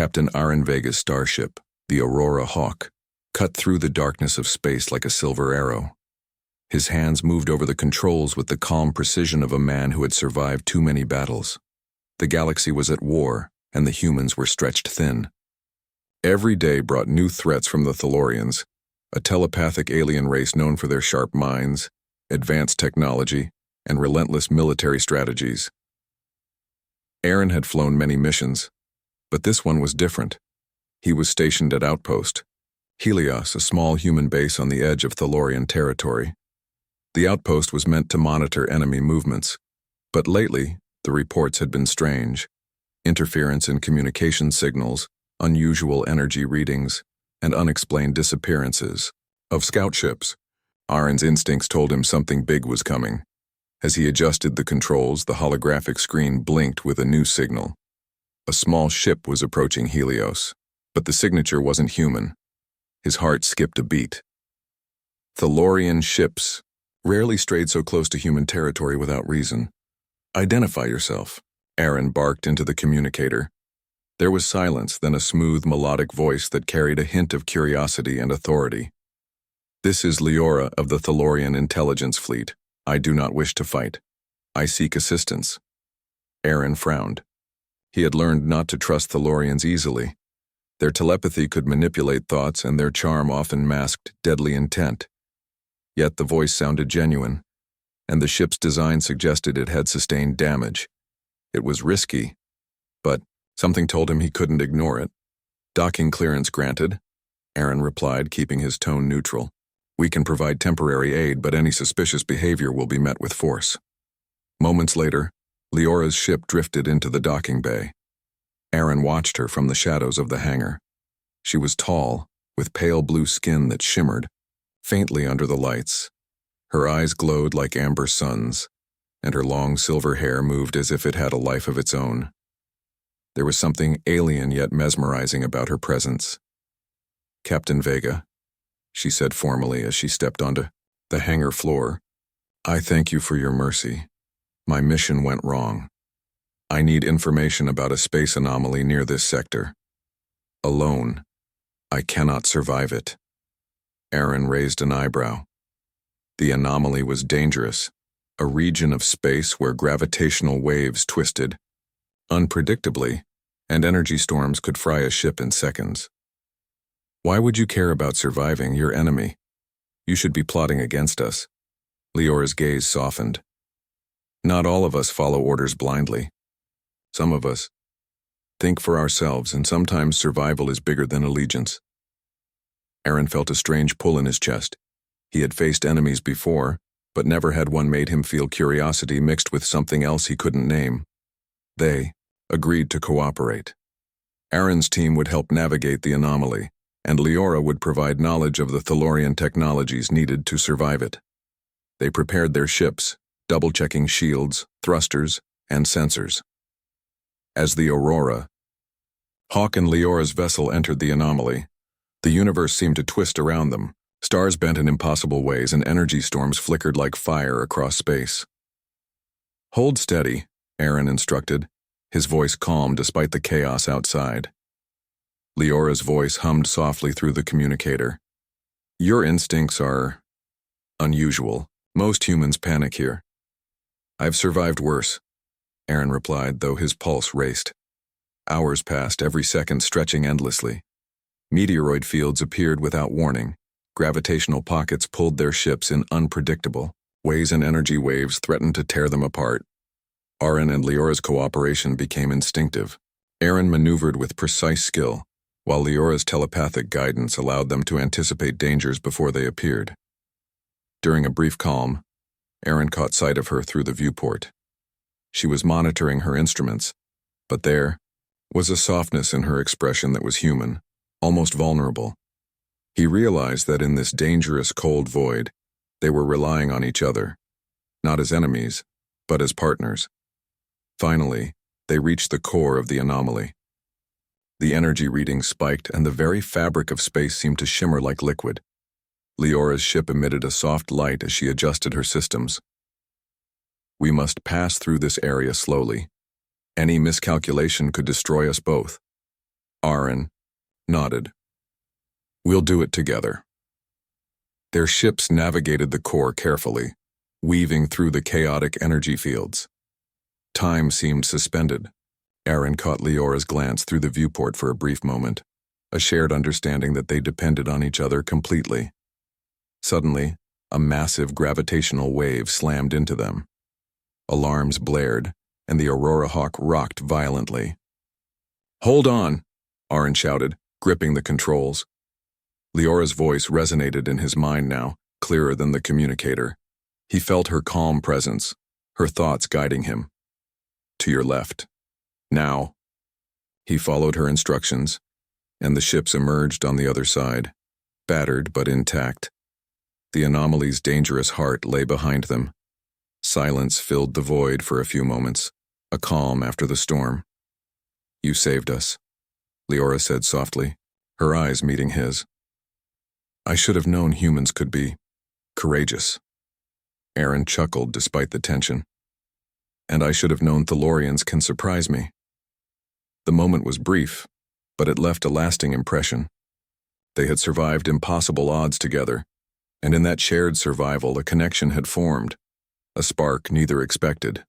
Captain Aaron Vega's starship, the Aurora Hawk, cut through the darkness of space like a silver arrow. His hands moved over the controls with the calm precision of a man who had survived too many battles. The galaxy was at war, and the humans were stretched thin. Every day brought new threats from the Thalorians, a telepathic alien race known for their sharp minds, advanced technology, and relentless military strategies. Aaron had flown many missions, but this one was different. He was stationed at Outpost, Helios, a small human base on the edge of Thalorian territory. The outpost was meant to monitor enemy movements, but lately the reports had been strange. Interference in communication signals, unusual energy readings, and unexplained disappearances of scout ships. Aaron's instincts told him something big was coming. As he adjusted the controls, the holographic screen blinked with a new signal. A small ship was approaching Helios, but the signature wasn't human. His heart skipped a beat. Thalorian ships rarely strayed so close to human territory without reason. "Identify yourself," Aaron barked into the communicator. There was silence, then a smooth, melodic voice that carried a hint of curiosity and authority. "This is Leora of the Thalorian Intelligence Fleet. I do not wish to fight. I seek assistance." Aaron frowned. He had learned not to trust Thalorians easily. Their telepathy could manipulate thoughts, and their charm often masked deadly intent. Yet the voice sounded genuine, and the ship's design suggested it had sustained damage. It was risky, but something told him he couldn't ignore it. "Docking clearance granted," Aaron replied, keeping his tone neutral. "We can provide temporary aid, but any suspicious behavior will be met with force." Moments later, Leora's ship drifted into the docking bay. Aaron watched her from the shadows of the hangar. She was tall, with pale blue skin that shimmered faintly under the lights. Her eyes glowed like amber suns, and her long silver hair moved as if it had a life of its own. There was something alien yet mesmerizing about her presence. "Captain Vega," she said formally as she stepped onto the hangar floor, "I thank you for your mercy. My mission went wrong. I need information about a space anomaly near this sector. Alone, I cannot survive it." Aaron raised an eyebrow. The anomaly was dangerous, a region of space where gravitational waves twisted unpredictably, and energy storms could fry a ship in seconds. "Why would you care about surviving your enemy? You should be plotting against us." Leora's gaze softened. "Not all of us follow orders blindly. Some of us think for ourselves, and sometimes survival is bigger than allegiance." Aaron felt a strange pull in his chest. He had faced enemies before, but never had one made him feel curiosity mixed with something else he couldn't name. They agreed to cooperate. Aaron's team would help navigate the anomaly, and Leora would provide knowledge of the Thalorian technologies needed to survive it. They prepared their ships, double-checking shields, thrusters, and sensors. As the Aurora Hawk and Leora's vessel entered the anomaly, the universe seemed to twist around them. Stars bent in impossible ways, and energy storms flickered like fire across space. "Hold steady," Aaron instructed, his voice calm despite the chaos outside. Leora's voice hummed softly through the communicator. "Your instincts are unusual. Most humans panic here." "I've survived worse," Aaron replied, though his pulse raced. Hours passed, every second stretching endlessly. Meteoroid fields appeared without warning. Gravitational pockets pulled their ships in unpredictable ways, and energy waves threatened to tear them apart. Aaron and Leora's cooperation became instinctive. Aaron maneuvered with precise skill, while Leora's telepathic guidance allowed them to anticipate dangers before they appeared. During a brief calm, Aaron caught sight of her through the viewport. She was monitoring her instruments, but there was a softness in her expression that was human, almost vulnerable. He realized that in this dangerous cold void, they were relying on each other, not as enemies, but as partners. Finally, they reached the core of the anomaly. The energy readings spiked, and the very fabric of space seemed to shimmer like liquid. Leora's ship emitted a soft light as she adjusted her systems. "We must pass through this area slowly. Any miscalculation could destroy us both." Aaron nodded. We'll do it together. Their ships navigated the core carefully, weaving through the chaotic energy fields. Time seemed suspended. Aaron caught Leora's glance through the viewport for a brief moment, a shared understanding that they depended on each other completely. Suddenly, a massive gravitational wave slammed into them. Alarms blared, and the Aurora Hawk rocked violently. "Hold on!" Aaron shouted, gripping the controls. Leora's voice resonated in his mind now, clearer than the communicator. He felt her calm presence, her thoughts guiding him. "To your left. Now." He followed her instructions, and the ships emerged on the other side, battered but intact. The anomaly's dangerous heart lay behind them. Silence filled the void for a few moments, a calm after the storm. "You saved us," Leora said softly, her eyes meeting his. "I should have known humans could be courageous." Aaron chuckled despite the tension. "And I should have known Thalorians can surprise me." The moment was brief, but it left a lasting impression. They had survived impossible odds together, and in that shared survival a connection had formed, a spark neither expected.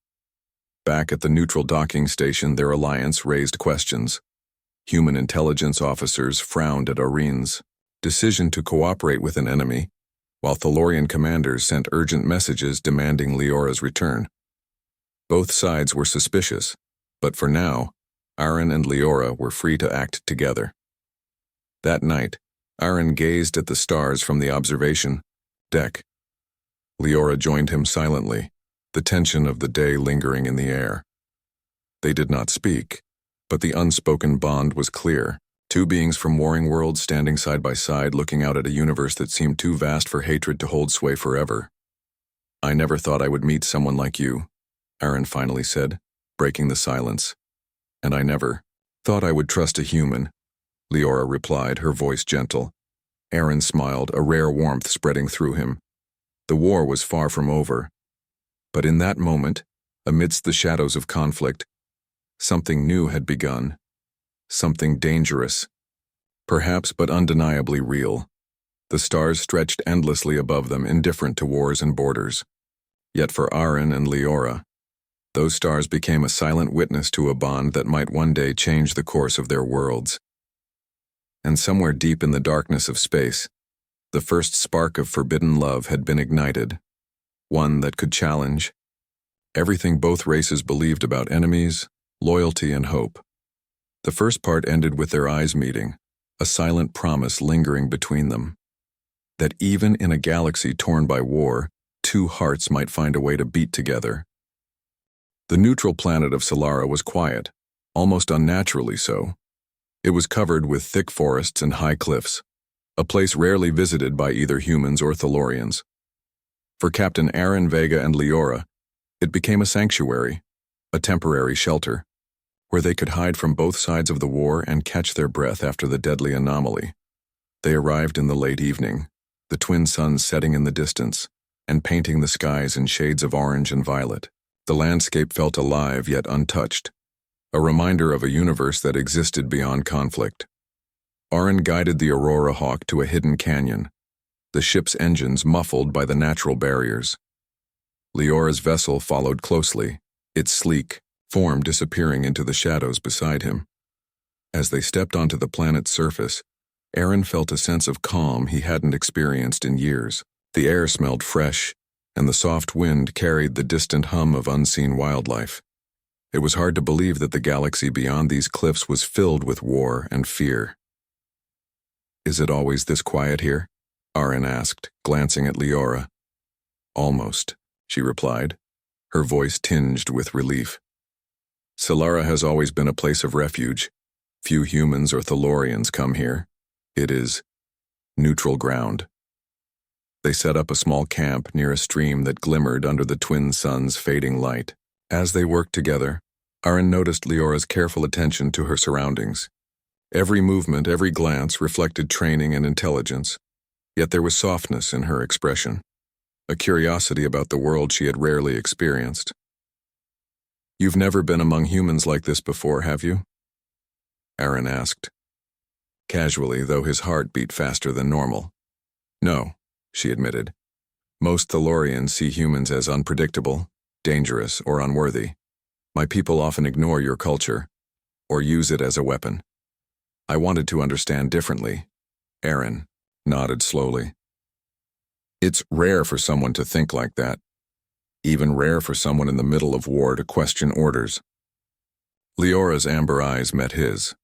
Back at the neutral docking station, their alliance raised questions. Human intelligence officers frowned at Arin's decision to cooperate with an enemy, while Thalorian commanders sent urgent messages demanding Leora's return. Both sides were suspicious, but for now, Aaron and Leora were free to act together. That night, Aaron gazed at the stars from the observation deck. Leora joined him silently, the tension of the day lingering in the air. They did not speak, but the unspoken bond was clear. Two beings from warring worlds standing side by side, looking out at a universe that seemed too vast for hatred to hold sway forever. "I never thought I would meet someone like you," Aaron finally said, breaking the silence. "And I never thought I would trust a human," Leora replied, her voice gentle. Aaron smiled, a rare warmth spreading through him. The war was far from over. But in that moment, amidst the shadows of conflict, something new had begun. Something dangerous, perhaps but undeniably real. The stars stretched endlessly above them, indifferent to wars and borders. Yet for Aaron and Leora, those stars became a silent witness to a bond that might one day change the course of their worlds. And somewhere deep in the darkness of space, the first spark of forbidden love had been ignited, one that could challenge everything both races believed about enemies, loyalty, and hope. The first part ended with their eyes meeting, a silent promise lingering between them. That even in a galaxy torn by war, two hearts might find a way to beat together. The neutral planet of Solara was quiet, almost unnaturally so. It was covered with thick forests and high cliffs, a place rarely visited by either humans or Thalorians. For Captain Aaron, Vega, and Leora, it became a sanctuary, a temporary shelter, where they could hide from both sides of the war and catch their breath after the deadly anomaly. They arrived in the late evening, the twin suns setting in the distance, and painting the skies in shades of orange and violet. The landscape felt alive yet untouched, a reminder of a universe that existed beyond conflict. Aaron guided the Aurora Hawk to a hidden canyon, the ship's engines muffled by the natural barriers. Leora's vessel followed closely, its sleek form disappearing into the shadows beside him. As they stepped onto the planet's surface, Aaron felt a sense of calm he hadn't experienced in years. The air smelled fresh, and the soft wind carried the distant hum of unseen wildlife. It was hard to believe that the galaxy beyond these cliffs was filled with war and fear. "Is it always this quiet here?" Aaron asked, glancing at Leora. "Almost," she replied, her voice tinged with relief. "Solara has always been a place of refuge. Few humans or Thalorians come here. It is neutral ground." They set up a small camp near a stream that glimmered under the twin suns' fading light. As they worked together, Aaron noticed Leora's careful attention to her surroundings. Every movement, every glance reflected training and intelligence, yet there was softness in her expression, a curiosity about the world she had rarely experienced. "You've never been among humans like this before, have you?" Aaron asked, casually, though his heart beat faster than normal. "No," she admitted. "Most Thalorians see humans as unpredictable, dangerous, or unworthy. My people often ignore your culture, or use it as a weapon. I wanted to understand differently." Aaron nodded slowly. "It's rare for someone to think like that. Even rare for someone in the middle of war to question orders." Leora's amber eyes met his.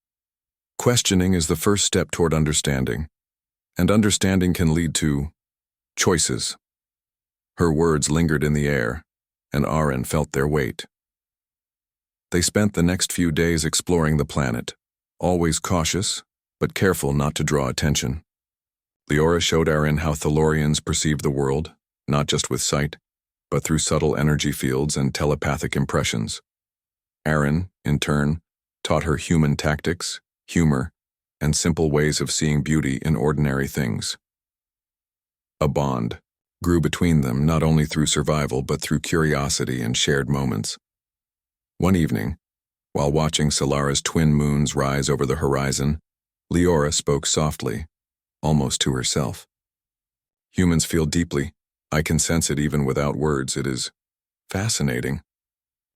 "Questioning is the first step toward understanding, and understanding can lead to choices." Her words lingered in the air, and Aaron felt their weight. They spent the next few days exploring the planet, always cautious, but careful not to draw attention. Leora showed Aaron how Thalorians perceive the world, not just with sight, but through subtle energy fields and telepathic impressions. Aaron, in turn, taught her human tactics, humor, and simple ways of seeing beauty in ordinary things. A bond grew between them not only through survival but through curiosity and shared moments. One evening, while watching Solara's twin moons rise over the horizon, Leora spoke softly, almost to herself. "Humans feel deeply. I can sense it even without words. It is fascinating."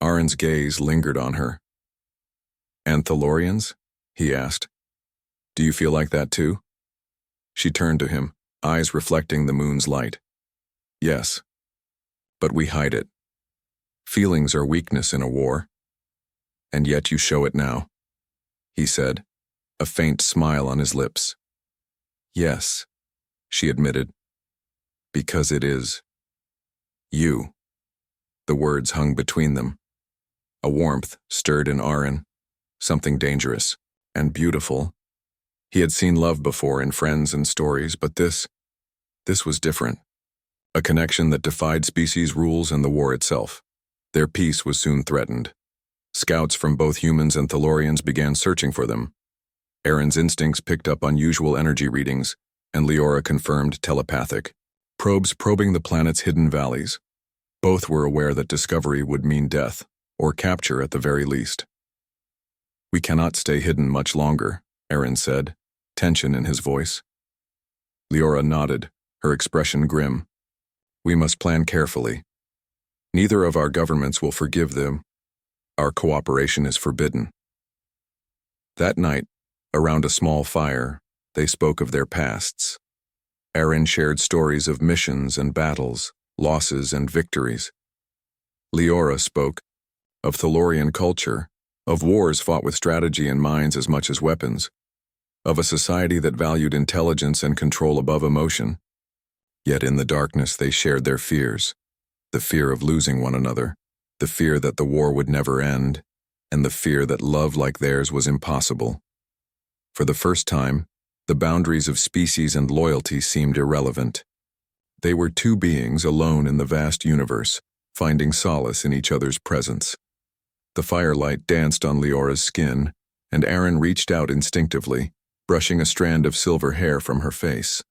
Aaron's gaze lingered on her. "And Thalorians?" he asked. "Do you feel like that too?" She turned to him, eyes reflecting the moon's light. "Yes, but we hide it. Feelings are weakness in a war. And yet you show it now," he said, a faint smile on his lips. "Yes," she admitted, "because it is you." The words hung between them. A warmth stirred in Aaron, something dangerous and beautiful. He had seen love before in friends and stories, but this was different. A connection that defied species rules and the war itself. Their peace was soon threatened. Scouts from both humans and Thalorians began searching for them. Aaron's instincts picked up unusual energy readings, and Leora confirmed telepathic. Probes probing the planet's hidden valleys. Both were aware that discovery would mean death, or capture at the very least. "We cannot stay hidden much longer," Aaron said, tension in his voice. Leora nodded, her expression grim. "We must plan carefully. Neither of our governments will forgive them. Our cooperation is forbidden." That night, around a small fire, they spoke of their pasts. Aaron shared stories of missions and battles, losses and victories. Leora spoke of Thalorian culture, of wars fought with strategy and minds as much as weapons, of a society that valued intelligence and control above emotion. Yet in the darkness they shared their fears, the fear of losing one another, the fear that the war would never end, and the fear that love like theirs was impossible. For the first time, the boundaries of species and loyalty seemed irrelevant. They were two beings alone in the vast universe, finding solace in each other's presence. The firelight danced on Leora's skin, and Aaron reached out instinctively, brushing a strand of silver hair from her face.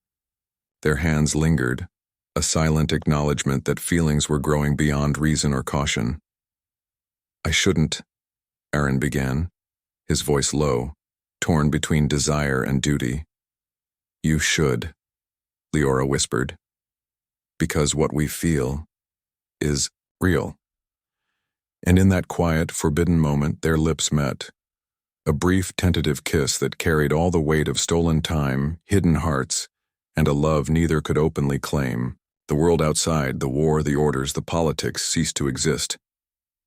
Their hands lingered, a silent acknowledgement that feelings were growing beyond reason or caution. "I shouldn't," Aaron began, his voice low, torn between desire and duty. "You should," Leora whispered, "because what we feel is real." And in that quiet, forbidden moment, their lips met. A brief, tentative kiss that carried all the weight of stolen time, hidden hearts, and a love neither could openly claim. The world outside, the war, the orders, the politics ceased to exist.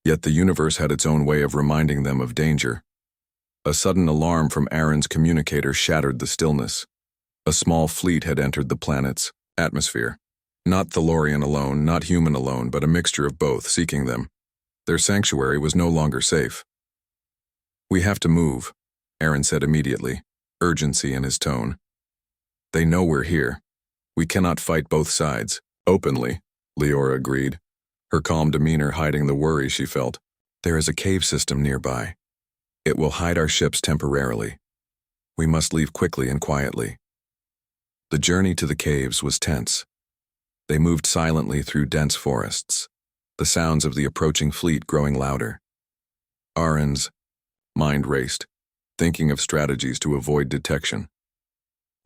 Yet the universe had its own way of reminding them of danger. A sudden alarm from Aaron's communicator shattered the stillness. A small fleet had entered the planet's atmosphere. Not Thalorian alone, not human alone, but a mixture of both, seeking them. Their sanctuary was no longer safe. "We have to move," Aaron said immediately, urgency in his tone. "They know we're here. We cannot fight both sides." "Openly," Leora agreed, her calm demeanor hiding the worry she felt. "There is a cave system nearby. It will hide our ships temporarily. We must leave quickly and quietly." The journey to the caves was tense. They moved silently through dense forests, the sounds of the approaching fleet growing louder. Aaron's mind raced, thinking of strategies to avoid detection.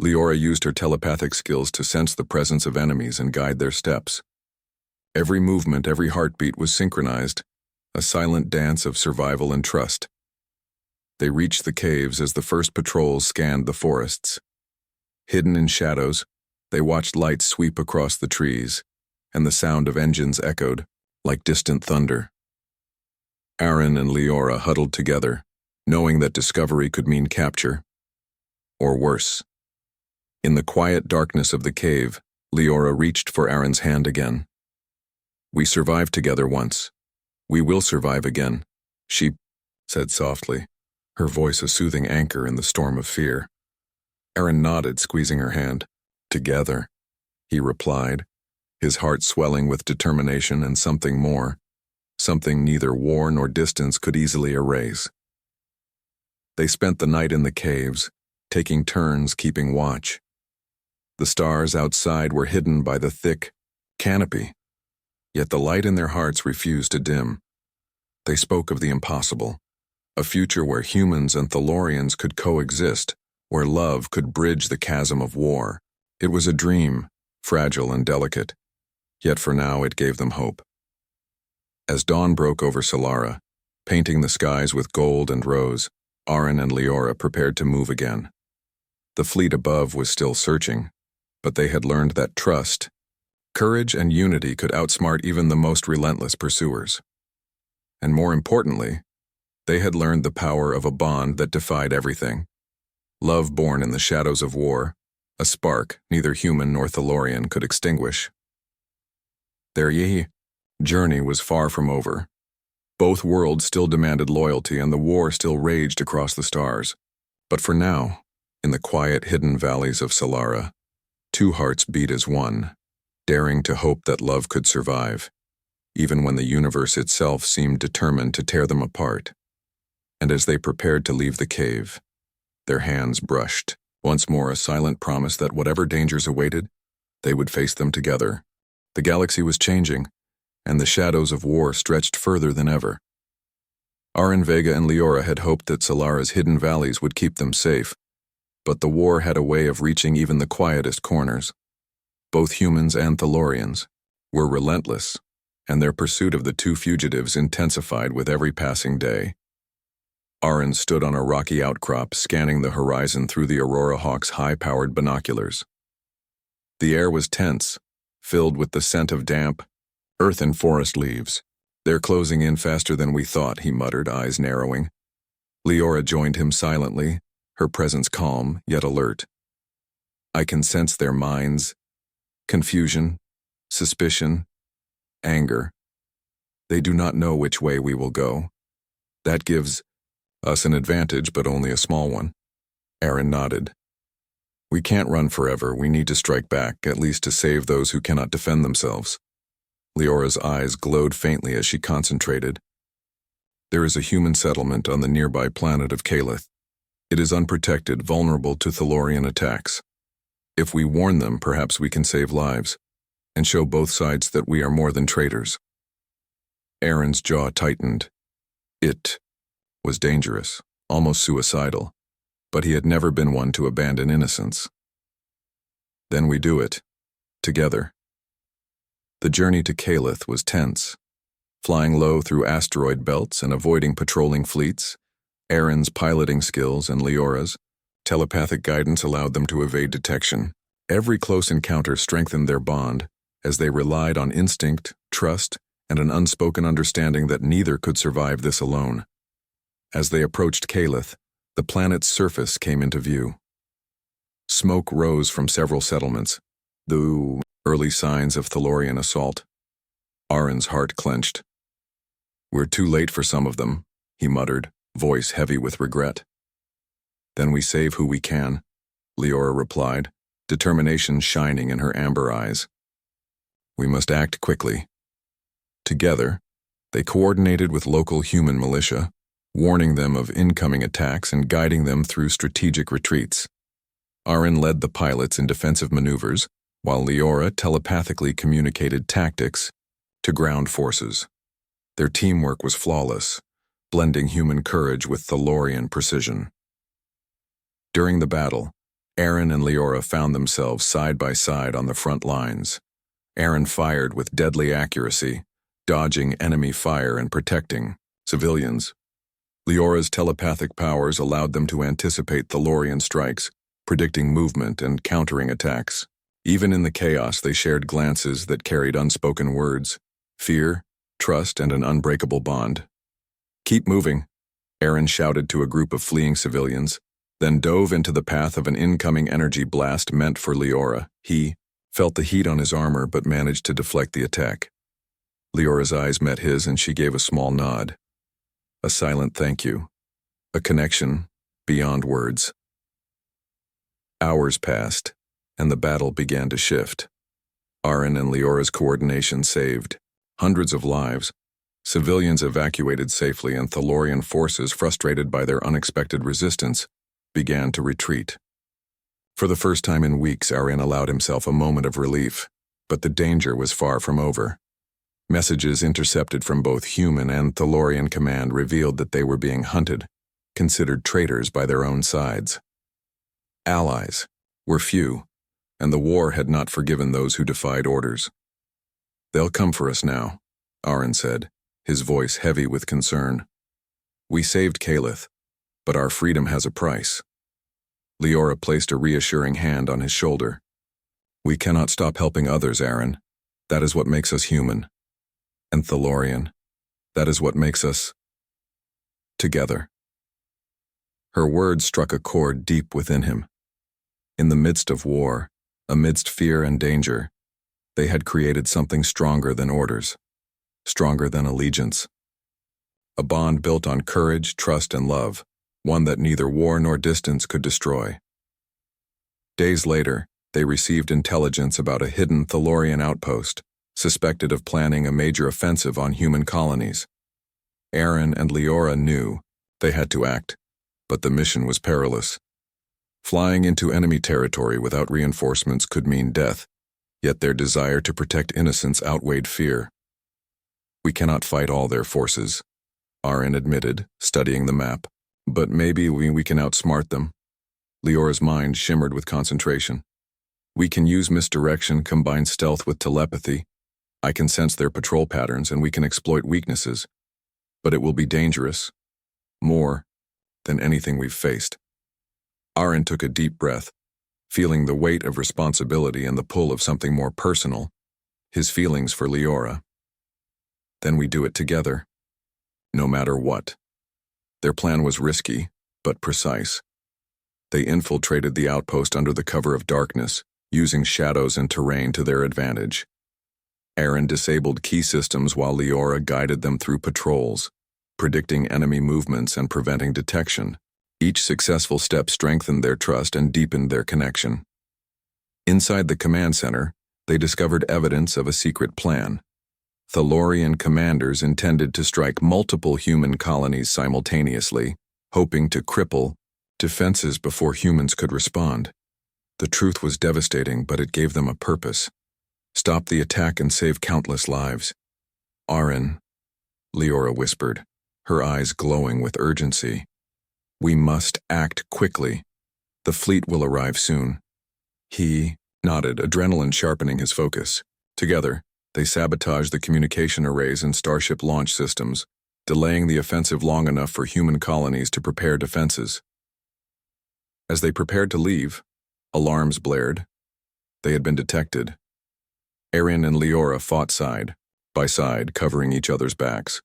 Leora used her telepathic skills to sense the presence of enemies and guide their steps. Every movement, every heartbeat was synchronized, a silent dance of survival and trust. They reached the caves as the first patrols scanned the forests. Hidden in shadows, they watched lights sweep across the trees, and the sound of engines echoed like distant thunder. Aaron and Leora huddled together, knowing that discovery could mean capture, or worse. In the quiet darkness of the cave, Leora reached for Aaron's hand again. "We survived together once. We will survive again," she said softly, her voice a soothing anchor in the storm of fear. Aaron nodded, squeezing her hand. "Together," he replied, his heart swelling with determination and something more, something neither war nor distance could easily erase. They spent the night in the caves, taking turns keeping watch. The stars outside were hidden by the thick canopy, yet the light in their hearts refused to dim. They spoke of the impossible, a future where humans and Thalorians could coexist, where love could bridge the chasm of war. It was a dream, fragile and delicate, yet for now it gave them hope. As dawn broke over Solara, painting the skies with gold and rose, Aaron and Leora prepared to move again. The fleet above was still searching, but they had learned that trust, courage, and unity could outsmart even the most relentless pursuers. And more importantly, they had learned the power of a bond that defied everything. Love born in the shadows of war, a spark neither human nor Thalorian could extinguish. Their journey was far from over. Both worlds still demanded loyalty and the war still raged across the stars. But for now, in the quiet hidden valleys of Solara, two hearts beat as one, daring to hope that love could survive, even when the universe itself seemed determined to tear them apart. And as they prepared to leave the cave, their hands brushed, once more a silent promise that whatever dangers awaited, they would face them together. The galaxy was changing, and the shadows of war stretched further than ever. Aaron, Vega, and Leora had hoped that Solara's hidden valleys would keep them safe, but the war had a way of reaching even the quietest corners. Both humans and Thalorians were relentless, and their pursuit of the two fugitives intensified with every passing day. Aaron stood on a rocky outcrop, scanning the horizon through the Aurora Hawk's high-powered binoculars. The air was tense, filled with the scent of damp earth and forest leaves. "They're closing in faster than we thought," he muttered, eyes narrowing. Leora joined him silently, her presence calm yet alert. "I can sense their minds, confusion, suspicion, anger. They do not know which way we will go. That gives us an advantage, but only a small one." Aaron nodded. "We can't run forever. We need to strike back, at least to save those who cannot defend themselves." Leora's eyes glowed faintly as she concentrated. "There is a human settlement on the nearby planet of Calith. It is unprotected, vulnerable to Thalorian attacks. If we warn them, perhaps we can save lives, and show both sides that we are more than traitors." Aaron's jaw tightened. It was dangerous, almost suicidal, but he had never been one to abandon innocence. "Then we do it, together." The journey to Calith was tense. Flying low through asteroid belts and avoiding patrolling fleets, Aaron's piloting skills and Leora's telepathic guidance allowed them to evade detection. Every close encounter strengthened their bond, as they relied on instinct, trust, and an unspoken understanding that neither could survive this alone. As they approached Calith, the planet's surface came into view. Smoke rose from several settlements, the early signs of Thalorian assault. Aaron's heart clenched. "We're too late for some of them," he muttered, voice heavy with regret. "Then we save who we can," Leora replied, determination shining in her amber eyes. "We must act quickly." Together, they coordinated with local human militia, warning them of incoming attacks and guiding them through strategic retreats. Aaron led the pilots in defensive maneuvers, while Leora telepathically communicated tactics to ground forces. Their teamwork was flawless, blending human courage with Thalorian precision. During the battle, Aaron and Leora found themselves side by side on the front lines. Aaron fired with deadly accuracy, dodging enemy fire and protecting civilians. Leora's telepathic powers allowed them to anticipate Thalorian strikes, predicting movement and countering attacks. Even in the chaos, they shared glances that carried unspoken words, fear, trust, and an unbreakable bond. "Keep moving," Aaron shouted to a group of fleeing civilians, then dove into the path of an incoming energy blast meant for Leora. He felt the heat on his armor but managed to deflect the attack. Leora's eyes met his and she gave a small nod. A silent thank you. A connection beyond words. Hours passed, and the battle began to shift. Aaron and Leora's coordination saved hundreds of lives. Civilians evacuated safely, and Thalorian forces, frustrated by their unexpected resistance, began to retreat. For the first time in weeks, Aaron allowed himself a moment of relief, but the danger was far from over. Messages intercepted from both human and Thalorian command revealed that they were being hunted, considered traitors by their own sides. Allies were few, and the war had not forgiven those who defied orders. "They'll come for us now," Aaron said, his voice heavy with concern. "We saved Calith, but our freedom has a price." Leora placed a reassuring hand on his shoulder. "We cannot stop helping others, Aaron. That is what makes us human. And Thalorian, that is what makes us together." Her words struck a chord deep within him. In the midst of war, amidst fear and danger, they had created something stronger than orders, stronger than allegiance. A bond built on courage, trust, and love, one that neither war nor distance could destroy. Days later, they received intelligence about a hidden Thalorian outpost, suspected of planning a major offensive on human colonies. Aaron and Leora knew they had to act, but the mission was perilous. Flying into enemy territory without reinforcements could mean death, yet their desire to protect innocents outweighed fear. "We cannot fight all their forces," Aaron admitted, studying the map. "But maybe we can outsmart them." Leora's mind shimmered with concentration. "We can use misdirection, combine stealth with telepathy. I can sense their patrol patterns and we can exploit weaknesses. But it will be dangerous. More than anything we've faced." Aaron took a deep breath, feeling the weight of responsibility and the pull of something more personal, his feelings for Leora. "Then we do it together. No matter what." Their plan was risky, but precise. They infiltrated the outpost under the cover of darkness, using shadows and terrain to their advantage. Aaron disabled key systems while Leora guided them through patrols, predicting enemy movements and preventing detection. Each successful step strengthened their trust and deepened their connection. Inside the command center, they discovered evidence of a secret plan. Thalorian commanders intended to strike multiple human colonies simultaneously, hoping to cripple defenses before humans could respond. The truth was devastating, but it gave them a purpose. Stop the attack and save countless lives. "Aaron," Leora whispered, her eyes glowing with urgency. "We must act quickly. The fleet will arrive soon." He nodded, adrenaline sharpening his focus. Together, they sabotaged the communication arrays and starship launch systems, delaying the offensive long enough for human colonies to prepare defenses. As they prepared to leave, alarms blared. They had been detected. Aaron and Leora fought side by side, covering each other's backs.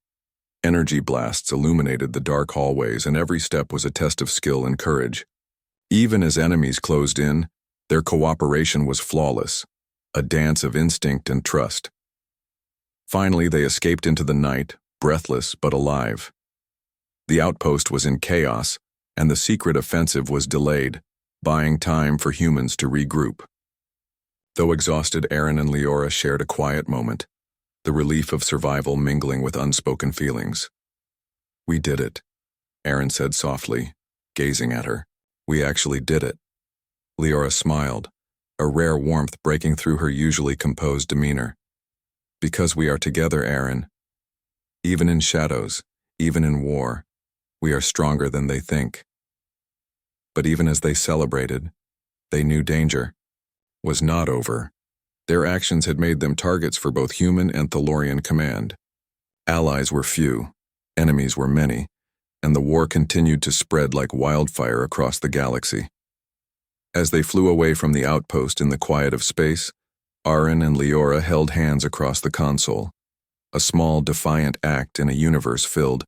Energy blasts illuminated the dark hallways, and every step was a test of skill and courage. Even as enemies closed in, their cooperation was flawless, a dance of instinct and trust. Finally, they escaped into the night, breathless but alive. The outpost was in chaos, and the secret offensive was delayed, buying time for humans to regroup. Though exhausted, Aaron and Leora shared a quiet moment, the relief of survival mingling with unspoken feelings. "We did it," Aaron said softly, gazing at her. "We actually did it." Leora smiled, a rare warmth breaking through her usually composed demeanor. "Because we are together, Aaron. Even in shadows, even in war, we are stronger than they think." But even as they celebrated, They knew danger was not over. Their actions had made them targets for both human and Thalorian command. Allies were few, enemies were many, and the war continued to spread like wildfire across the galaxy. As they flew away from the outpost in the quiet of space, Aaron and Leora held hands across the console, a small, defiant act in a universe filled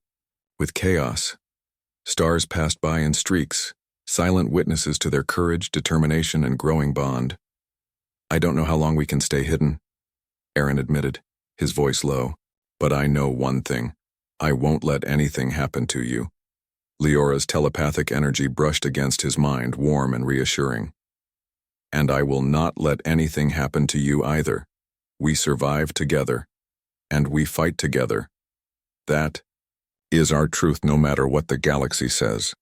with chaos. Stars passed by in streaks, silent witnesses to their courage, determination, and growing bond. "I don't know how long we can stay hidden," Aaron admitted, his voice low, "but I know one thing. I won't let anything happen to you." Leora's telepathic energy brushed against his mind, warm and reassuring. "And I will not let anything happen to you either. We survive together, and we fight together. That is our truth no matter what the galaxy says."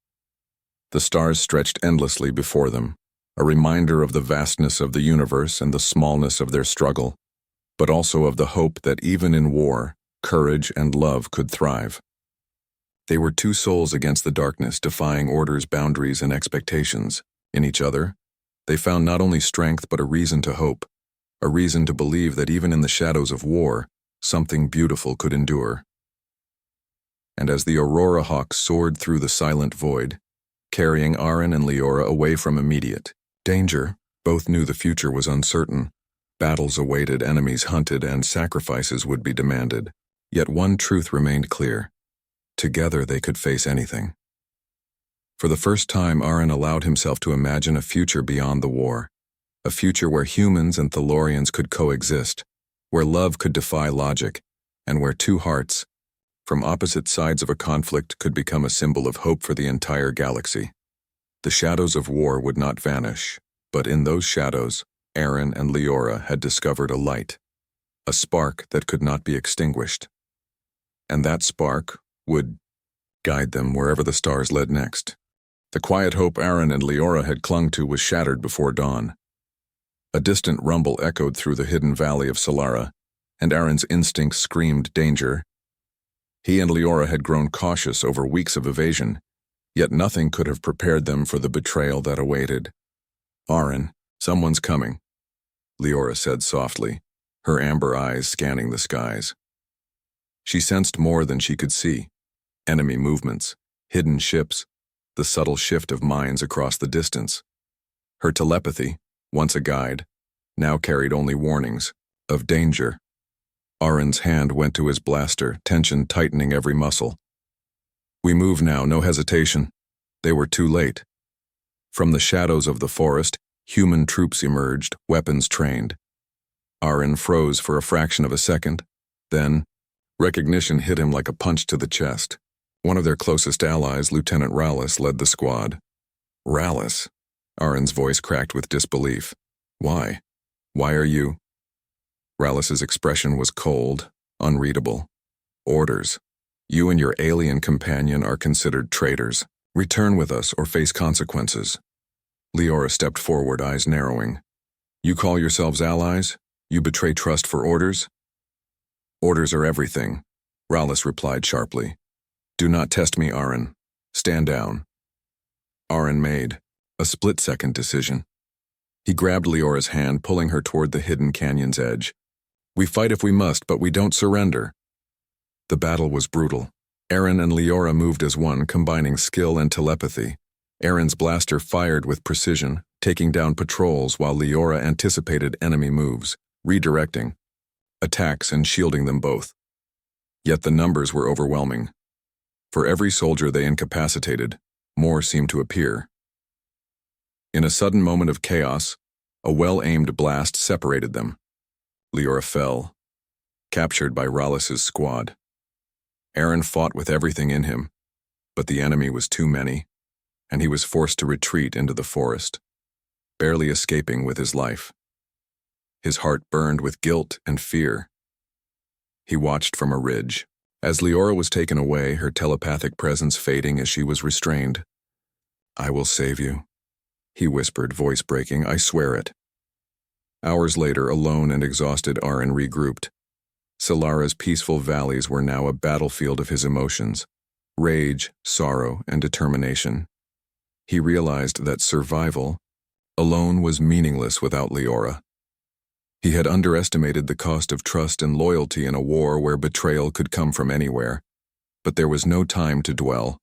The stars stretched endlessly before them, a reminder of the vastness of the universe and the smallness of their struggle, but also of the hope that even in war, courage and love could thrive. They were two souls against the darkness, defying orders, boundaries, and expectations. In each other, they found not only strength but a reason to hope, a reason to believe that even in the shadows of war, something beautiful could endure. And as the Aurora Hawk soared through the silent void, carrying Aaron and Leora away from immediate danger, both knew the future was uncertain. Battles awaited, enemies hunted, and sacrifices would be demanded. Yet one truth remained clear. Together they could face anything. For the first time, Aaron allowed himself to imagine a future beyond the war, a future where humans and Thalorians could coexist, where love could defy logic, and where two hearts, from opposite sides of a conflict, could become a symbol of hope for the entire galaxy. The shadows of war would not vanish, but in those shadows, Aaron and Leora had discovered a light, a spark that could not be extinguished. And that spark would guide them wherever the stars led next. The quiet hope Aaron and Leora had clung to was shattered before dawn. A distant rumble echoed through the hidden valley of Solara, and Aaron's instincts screamed danger. He and Leora had grown cautious over weeks of evasion, yet nothing could have prepared them for the betrayal that awaited. "Aaron, someone's coming," Leora said softly, her amber eyes scanning the skies. She sensed more than she could see: enemy movements, hidden ships, the subtle shift of minds across the distance. Her telepathy, once a guide, now carried only warnings of danger. Aaron's hand went to his blaster, tension tightening every muscle. "We move now, no hesitation." They were too late. From the shadows of the forest, human troops emerged, weapons trained. Aaron froze for a fraction of a second. Then, recognition hit him like a punch to the chest. One of their closest allies, Lieutenant Rallis, led the squad. "Rallis?" Aaron's voice cracked with disbelief. "Why? Why are you?" Rallis's expression was cold, unreadable. "Orders. You and your alien companion are considered traitors. Return with us or face consequences." Leora stepped forward, eyes narrowing. "You call yourselves allies? You betray trust for orders?" "Orders are everything," Rallis replied sharply. "Do not test me, Aaron. Stand down." Aaron made a split-second decision. He grabbed Leora's hand, pulling her toward the hidden canyon's edge. "We fight if we must, but we don't surrender." The battle was brutal. Aaron and Leora moved as one, combining skill and telepathy. Aaron's blaster fired with precision, taking down patrols while Leora anticipated enemy moves, redirecting attacks and shielding them both. Yet the numbers were overwhelming. For every soldier they incapacitated, more seemed to appear. In a sudden moment of chaos, a well-aimed blast separated them. Leora fell, captured by Rallis's squad. Aaron fought with everything in him, but the enemy was too many, and he was forced to retreat into the forest, barely escaping with his life. His heart burned with guilt and fear. He watched from a ridge. As Leora was taken away, her telepathic presence fading as she was restrained. "I will save you," he whispered, voice breaking. "I swear it." Hours later, alone and exhausted, Aaron regrouped. Solara's peaceful valleys were now a battlefield of his emotions, rage, sorrow, and determination. He realized that survival, Alone was meaningless without Leora. He had underestimated the cost of trust and loyalty in a war where betrayal could come from anywhere, but there was no time to dwell.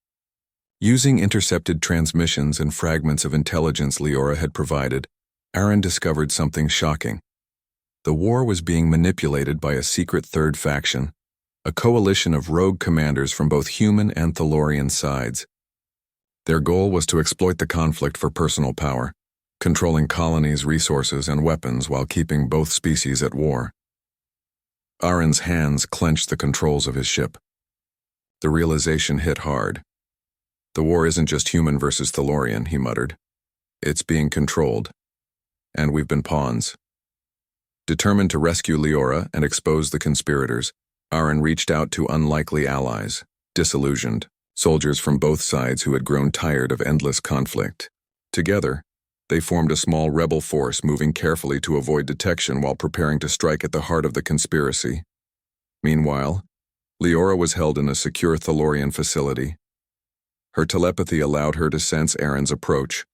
Using intercepted transmissions and fragments of intelligence Leora had provided, Aaron discovered something shocking. The war was being manipulated by a secret third faction, a coalition of rogue commanders from both human and Thalorian sides. Their goal was to exploit the conflict for personal power, controlling colonies' resources and weapons while keeping both species at war. Aaron's hands clenched the controls of his ship. The realization hit hard. The war isn't just human versus Thalorian, he muttered. It's being controlled. And we've been pawns. Determined to rescue Leora and expose the conspirators, Aaron reached out to unlikely allies, disillusioned, soldiers from both sides who had grown tired of endless conflict. Together, they formed a small rebel force moving carefully to avoid detection while preparing to strike at the heart of the conspiracy. Meanwhile, Leora was held in a secure Thalorian facility. Her telepathy allowed her to sense Aaron's approach,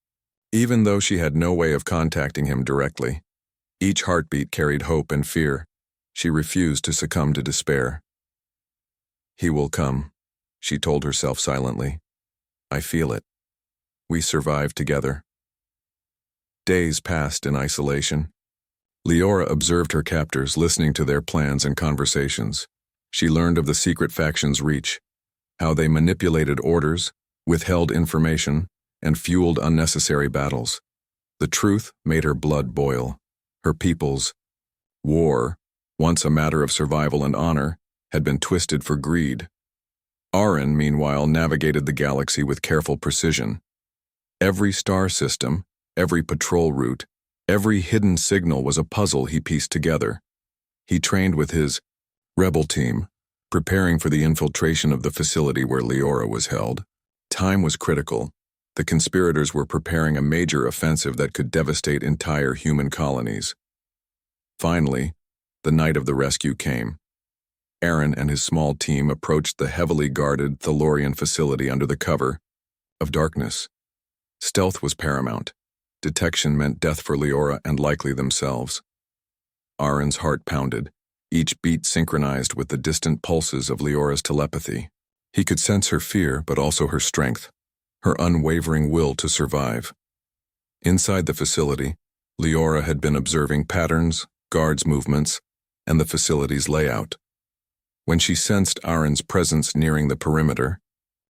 even though she had no way of contacting him directly. Each heartbeat carried hope and fear. She refused to succumb to despair. He will come, she told herself silently. I feel it. We survived together. Days passed in isolation. Leora observed her captors, listening to their plans and conversations. She learned of the secret faction's reach, how they manipulated orders, withheld information, and fueled unnecessary battles. The truth made her blood boil. Her people's war, once a matter of survival and honor, had been twisted for greed. Aaron, meanwhile, navigated the galaxy with careful precision. Every star system, every patrol route, every hidden signal was a puzzle he pieced together. He trained with his rebel team, preparing for the infiltration of the facility where Leora was held. Time was critical. The conspirators were preparing a major offensive that could devastate entire human colonies. Finally, the night of the rescue came. Aaron and his small team approached the heavily guarded Thalorian facility under the cover of darkness. Stealth was paramount. Detection meant death for Leora and likely themselves. Aaron's heart pounded, each beat synchronized with the distant pulses of Leora's telepathy. He could sense her fear, but also her strength, her unwavering will to survive. Inside the facility, Leora had been observing patterns, guards' movements, and the facility's layout. When she sensed Aaron's presence nearing the perimeter,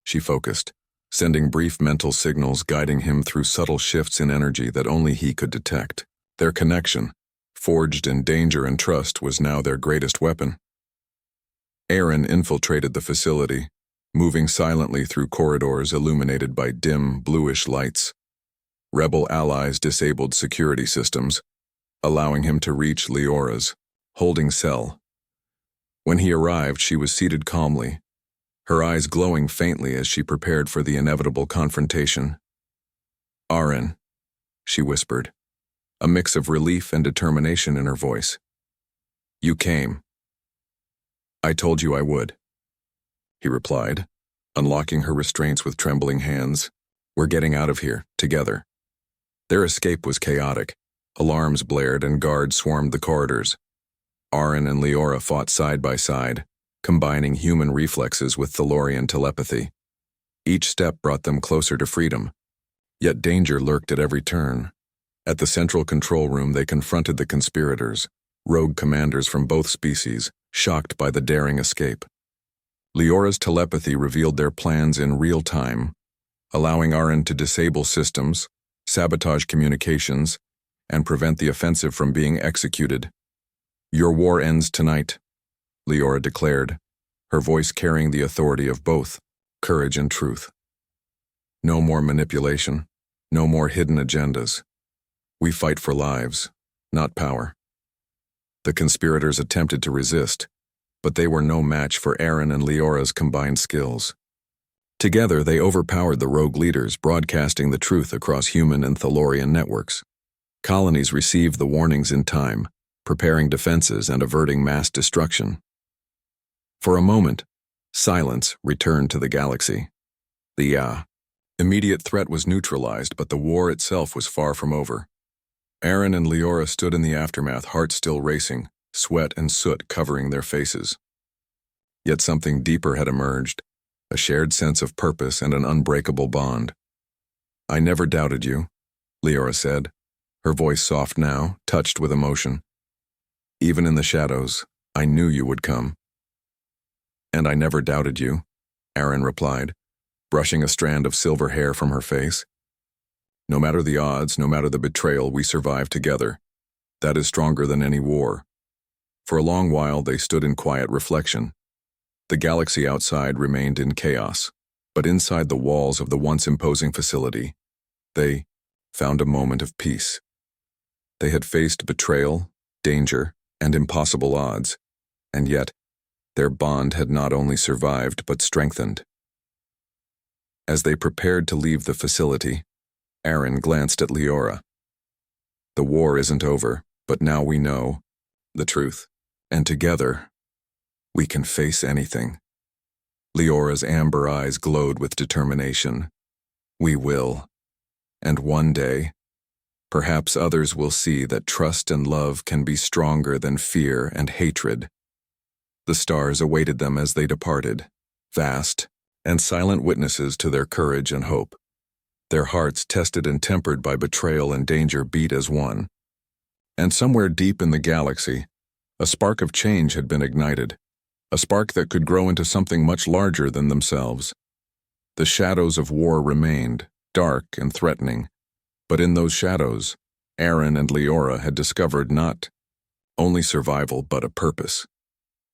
she focused, sending brief mental signals guiding him through subtle shifts in energy that only he could detect. Their connection, forged in danger and trust, was now their greatest weapon. Aaron infiltrated the facility, moving silently through corridors illuminated by dim, bluish lights. Rebel allies disabled security systems, allowing him to reach Leora's holding cell. When he arrived, she was seated calmly, her eyes glowing faintly as she prepared for the inevitable confrontation. Aaron, she whispered, a mix of relief and determination in her voice. You came. I told you I would, he replied, unlocking her restraints with trembling hands. We're getting out of here, together. Their escape was chaotic. Alarms blared and guards swarmed the corridors. Aaron and Leora fought side by side, combining human reflexes with Thalorian telepathy. Each step brought them closer to freedom, yet danger lurked at every turn. At the central control room, they confronted the conspirators, rogue commanders from both species, shocked by the daring escape. Leora's telepathy revealed their plans in real time, allowing Aaron to disable systems, sabotage communications, and prevent the offensive from being executed. Your war ends tonight, Leora declared, her voice carrying the authority of both courage and truth. No more manipulation, no more hidden agendas. We fight for lives, not power. The conspirators attempted to resist, but they were no match for Aaron and Leora's combined skills. Together, they overpowered the rogue leaders, broadcasting the truth across human and Thalorian networks. Colonies received the warnings in time, preparing defenses and averting mass destruction. For a moment, silence returned to the galaxy. The immediate threat was neutralized, but the war itself was far from over. Aaron and Leora stood in the aftermath, hearts still racing, sweat and soot covering their faces. Yet something deeper had emerged, a shared sense of purpose and an unbreakable bond. "I never doubted you," Leora said, her voice soft now, touched with emotion. "Even in the shadows, I knew you would come." "And I never doubted you," Aaron replied, brushing a strand of silver hair from her face. "No matter the odds, no matter the betrayal, we survived together. That is stronger than any war." For a long while they stood in quiet reflection. The galaxy outside remained in chaos, but inside the walls of the once imposing facility, they found a moment of peace. They had faced betrayal, danger, and impossible odds, and yet their bond had not only survived but strengthened. As they prepared to leave the facility, Aaron glanced at Leora. "The war isn't over, but now we know the truth, and together we can face anything." Leora's amber eyes glowed with determination. "We will. And one day, perhaps others will see that trust and love can be stronger than fear and hatred." The stars awaited them as they departed, vast and silent witnesses to their courage and hope. Their hearts, tested and tempered by betrayal and danger, beat as one. And somewhere deep in the galaxy, a spark of change had been ignited, a spark that could grow into something much larger than themselves. The shadows of war remained, dark and threatening, but in those shadows, Aaron and Leora had discovered not only survival but a purpose.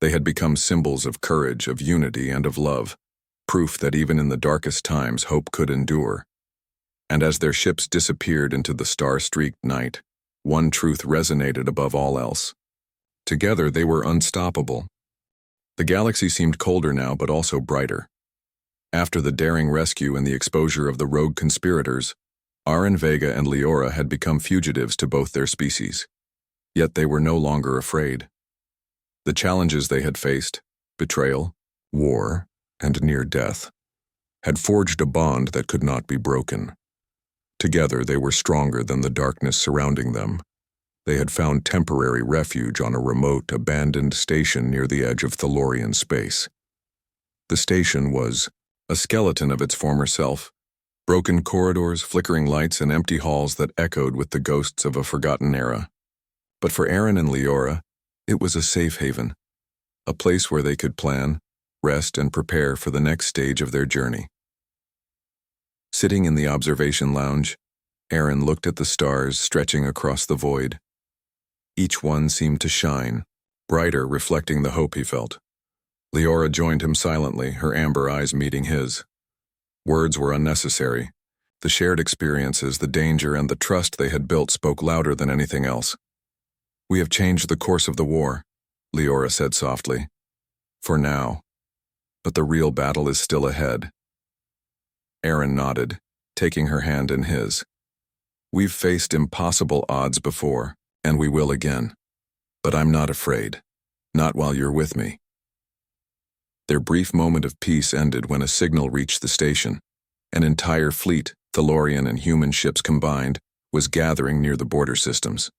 They had become symbols of courage, of unity, and of love, proof that even in the darkest times hope could endure. And as their ships disappeared into the star-streaked night, one truth resonated above all else. Together they were unstoppable. The galaxy seemed colder now, but also brighter. After the daring rescue and the exposure of the rogue conspirators, Aaron Vega and Leora had become fugitives to both their species. Yet they were no longer afraid. The challenges they had faced, betrayal, war, and near death, had forged a bond that could not be broken. Together they were stronger than the darkness surrounding them. They had found temporary refuge on a remote, abandoned station near the edge of Thalorian space. The station was a skeleton of its former self, broken corridors, flickering lights, and empty halls that echoed with the ghosts of a forgotten era. But for Aaron and Leora, it was a safe haven, a place where they could plan, rest, and prepare for the next stage of their journey. Sitting in the observation lounge, Aaron looked at the stars stretching across the void. Each one seemed to shine, brighter, reflecting the hope he felt. Leora joined him silently, her amber eyes meeting his. Words were unnecessary. The shared experiences, the danger, and the trust they had built spoke louder than anything else. "We have changed the course of the war," Leora said softly. "For now. But the real battle is still ahead." Aaron nodded, taking her hand in his. "We've faced impossible odds before, and we will again. But I'm not afraid. Not while you're with me." Their brief moment of peace ended when a signal reached the station. An entire fleet, Thalorian and human ships combined, was gathering near the border systems.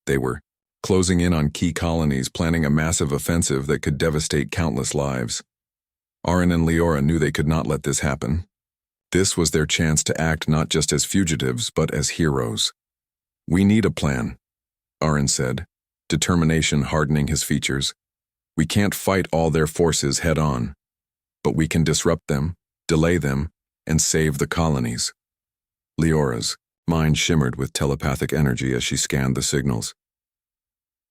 They were closing in on key colonies, planning a massive offensive that could devastate countless lives. Aaron and Leora knew they could not let this happen. This was their chance to act not just as fugitives, but as heroes. "We need a plan," Aaron said, determination hardening his features. "We can't fight all their forces head-on, but we can disrupt them, delay them, and save the colonies." Leora's mind shimmered with telepathic energy as she scanned the signals.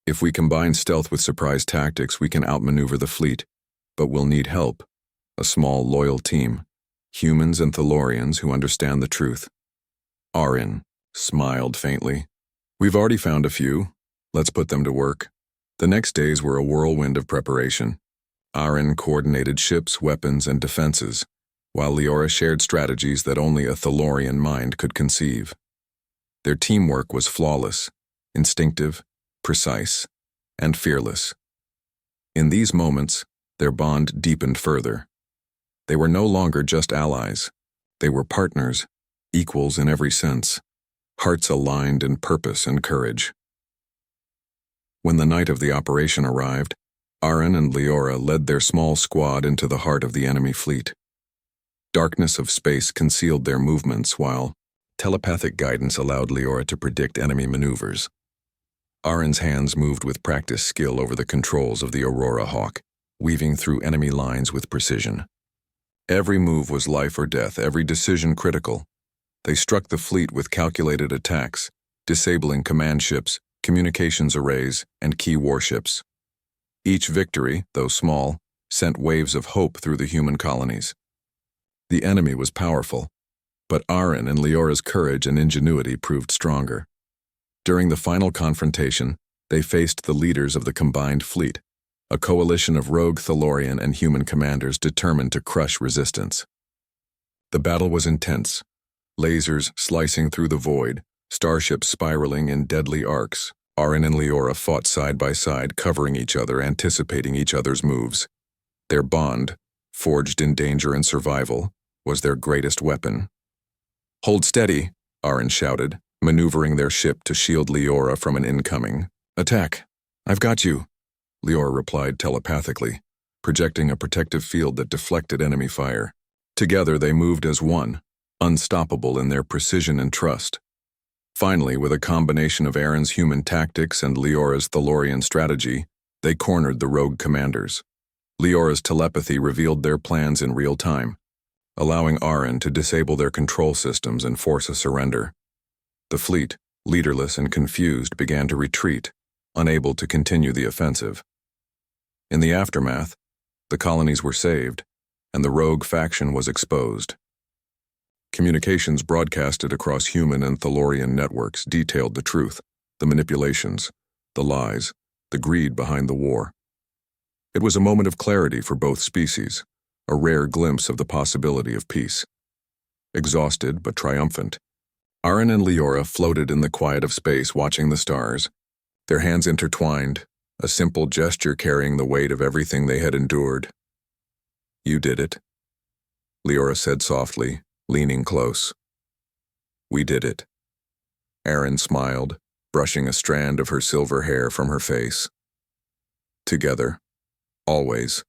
"If we combine stealth with surprise tactics, we can outmaneuver the fleet, but we'll need help. A small, loyal team. Humans and Thalorians who understand the truth." Aaron smiled faintly. "We've already found a few. Let's put them to work." The next days were a whirlwind of preparation. Aaron coordinated ships, weapons, and defenses, while Leora shared strategies that only a Thalorian mind could conceive. Their teamwork was flawless, instinctive, precise, and fearless. In these moments, their bond deepened further. They were no longer just allies. They were partners, equals in every sense. hearts aligned in purpose and courage. When the night of the operation arrived, Aaron and Leora led their small squad into the heart of the enemy fleet. Darkness of space concealed their movements, while telepathic guidance allowed Leora to predict enemy maneuvers. Aaron's hands moved with practiced skill over the controls of the Aurora Hawk, weaving through enemy lines with precision. Every move was life or death, every decision critical. They struck the fleet with calculated attacks, disabling command ships, communications arrays, and key warships. Each victory, though small, sent waves of hope through the human colonies. The enemy was powerful, but Aaron and Leora's courage and ingenuity proved stronger. During the final confrontation, they faced the leaders of the combined fleet, a coalition of rogue Thalorian and human commanders determined to crush resistance. The battle was intense, lasers slicing through the void, starships spiraling in deadly arcs. Aaron and Leora fought side by side, covering each other, anticipating each other's moves. Their bond, forged in danger and survival, was their greatest weapon. "Hold steady," Aaron shouted, maneuvering their ship to shield Leora from an incoming attack. "I've got you," Leora replied telepathically, projecting a protective field that deflected enemy fire. Together they moved as one, unstoppable in their precision and trust. Finally, with a combination of Aaron's human tactics and Leora's Thalorian strategy, they cornered the rogue commanders. Leora's telepathy revealed their plans in real time, allowing Aaron to disable their control systems and force a surrender. The fleet, leaderless and confused, began to retreat, unable to continue the offensive. In the aftermath, the colonies were saved, and the rogue faction was exposed. Communications broadcasted across human and Thalorian networks detailed the truth, the manipulations, the lies, the greed behind the war. It was a moment of clarity for both species, a rare glimpse of the possibility of peace. Exhausted but triumphant, Aaron and Leora floated in the quiet of space, watching the stars, their hands intertwined, a simple gesture carrying the weight of everything they had endured. "You did it," Leora said softly, leaning close. "We did it." Aaron smiled, brushing a strand of her silver hair from her face. Together, always.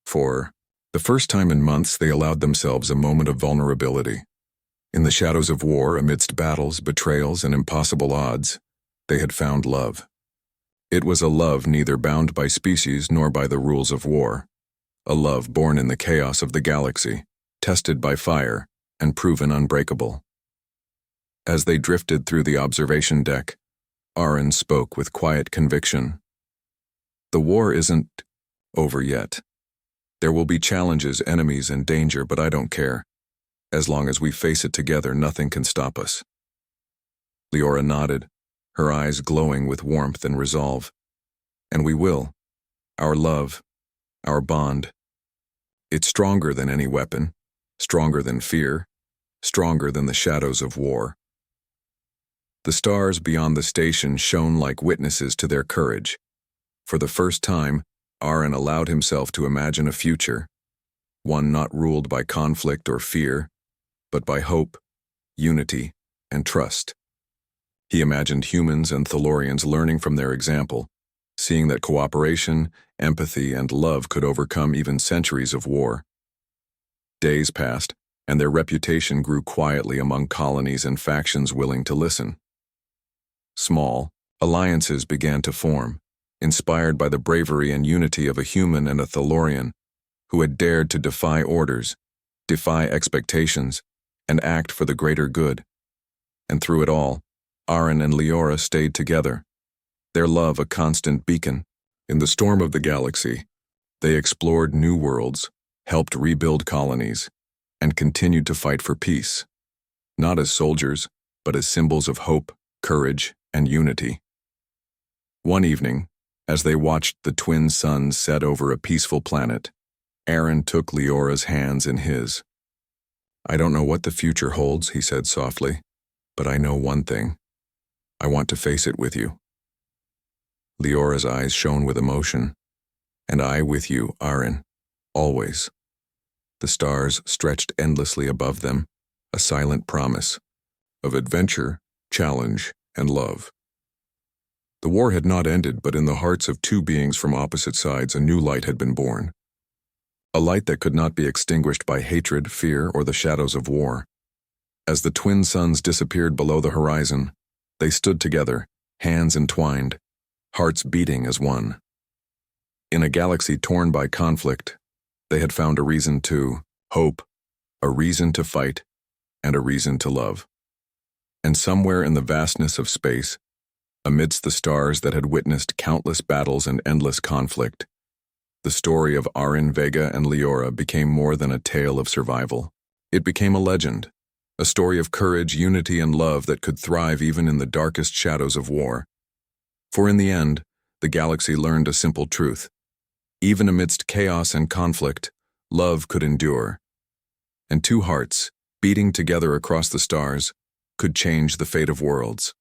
For the first time in months, they allowed themselves a moment of vulnerability. In the shadows of war, amidst battles, betrayals, and impossible odds, they had found love. It was a love neither bound by species nor by the rules of war. A love born in the chaos of the galaxy, tested by fire, and proven unbreakable. As they drifted through the observation deck, Aaron spoke with quiet conviction. "The war isn't over yet. There will be challenges, enemies, and danger, but I don't care. As long as we face it together, nothing can stop us." Leora nodded, her eyes glowing with warmth and resolve. "And we will. Our love, our bond. It's stronger than any weapon, stronger than fear, stronger than the shadows of war." The stars beyond the station shone like witnesses to their courage. For the first time, Aaron allowed himself to imagine a future, one not ruled by conflict or fear, but by hope, unity, and trust. He imagined humans and Thalorians learning from their example, seeing that cooperation, empathy, and love could overcome even centuries of war. Days passed, and their reputation grew quietly among colonies and factions willing to listen. Small alliances began to form, inspired by the bravery and unity of a human and a Thalorian who had dared to defy orders, defy expectations, and act for the greater good. And through it all, Aaron and Leora stayed together, their love a constant beacon. In the storm of the galaxy, they explored new worlds, helped rebuild colonies, and continued to fight for peace, not as soldiers, but as symbols of hope, courage, and unity. One evening, as they watched the twin suns set over a peaceful planet, Aaron took Leora's hands in his. "I don't know what the future holds," he said softly, "but I know one thing. I want to face it with you." Leora's eyes shone with emotion. "And I with you, Aaron, always." The stars stretched endlessly above them, a silent promise, of adventure, challenge, and love. The war had not ended, but in the hearts of two beings from opposite sides a new light had been born. A light that could not be extinguished by hatred, fear, or the shadows of war. As the twin suns disappeared below the horizon, they stood together, hands entwined, hearts beating as one. In a galaxy torn by conflict, they had found a reason to hope, a reason to fight, and a reason to love. And somewhere in the vastness of space, amidst the stars that had witnessed countless battles and endless conflict, the story of Arin, Vega, and Leora became more than a tale of survival. It became a legend, a story of courage, unity, and love that could thrive even in the darkest shadows of war. For in the end, the galaxy learned a simple truth. Even amidst chaos and conflict, love could endure. And two hearts, beating together across the stars, could change the fate of worlds.